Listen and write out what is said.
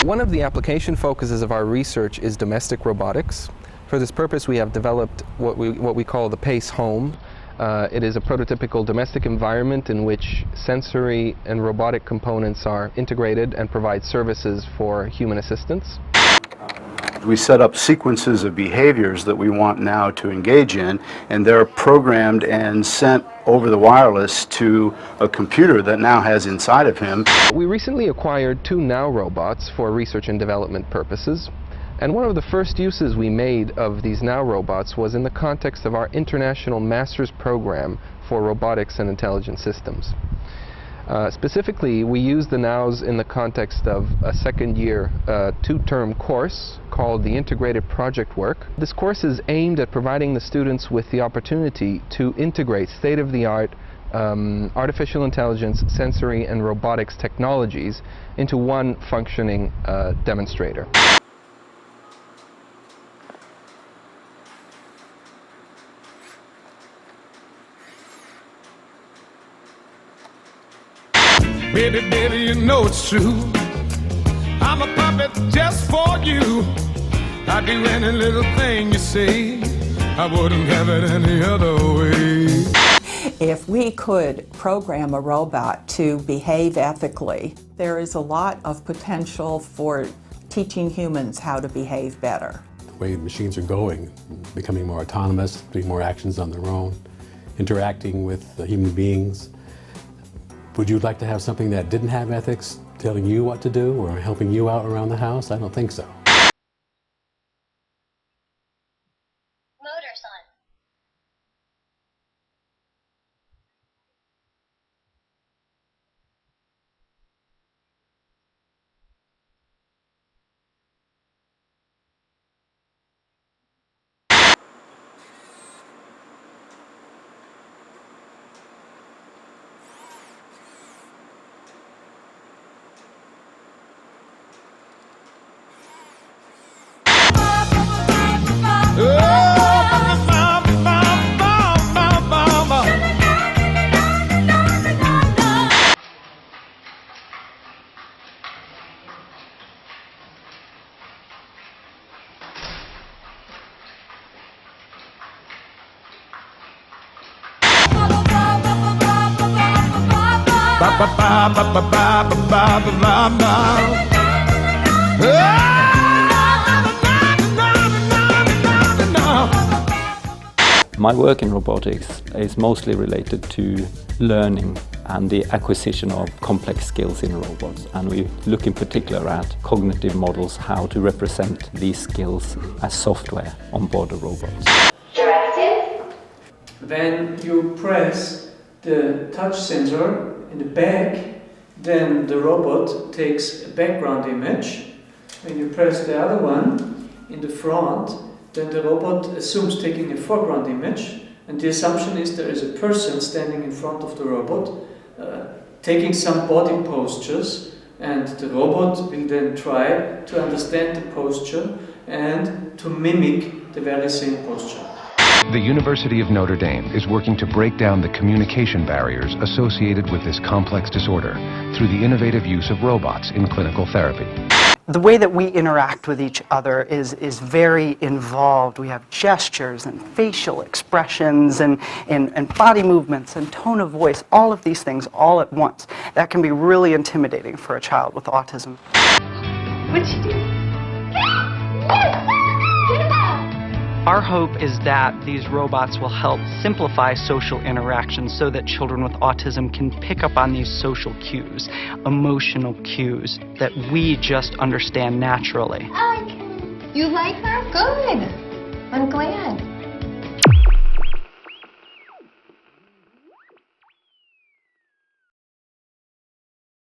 One of the application focuses of our research is domestic robotics. For this purpose, we have developed what we call the PACE home. It is a prototypical domestic environment in which sensory and robotic components are integrated and provide services for human assistance. We set up sequences of behaviors that we want now to engage in, and they're programmed and sent over the wireless to a computer that now has inside of him. We recently acquired 2 NAO robots for research and development purposes. And one of the first uses we made of these NAO robots was in the context of our International Master's Program for Robotics and Intelligent Systems. Specifically, we used the NAOs in the context of a second-year 2-term course called the Integrated Project Work. This course is aimed at providing the students with the opportunity to integrate state-of-the-art artificial intelligence, sensory, and robotics technologies into one functioning demonstrator. Baby, baby, you know it's true. I'm a puppet just for you. I'd do any little thing you say. I wouldn't have it any other way. If we could program a robot to behave ethically, there is a lot of potential for teaching humans how to behave better. The way machines are going, becoming more autonomous, doing more actions on their own, interacting with human beings. Would you like to have something that didn't have ethics, telling you what to do or helping you out around the house? I don't think so. Motor son. My work in robotics is mostly related to learning and the acquisition of complex skills in robots, and we look in particular at cognitive models, how to represent these skills as software on board the robots. When you press the touch sensor in the back, then the robot takes a background image. When you press the other one in the front, then the robot assumes taking a foreground image, and the assumption is there is a person standing in front of the robot taking some body postures, and the robot will then try to understand the posture and to mimic the very same posture. The University of Notre Dame is working to break down the communication barriers associated with this complex disorder through the innovative use of robots in clinical therapy. The way that we interact with each other is very involved. We have gestures and facial expressions and body movements and tone of voice, all of these things all at once. That can be really intimidating for a child with autism. What'd you do? Our hope is that these robots will help simplify social interactions so that children with autism can pick up on these social cues, emotional cues that we just understand naturally. You like her? Good. I'm glad.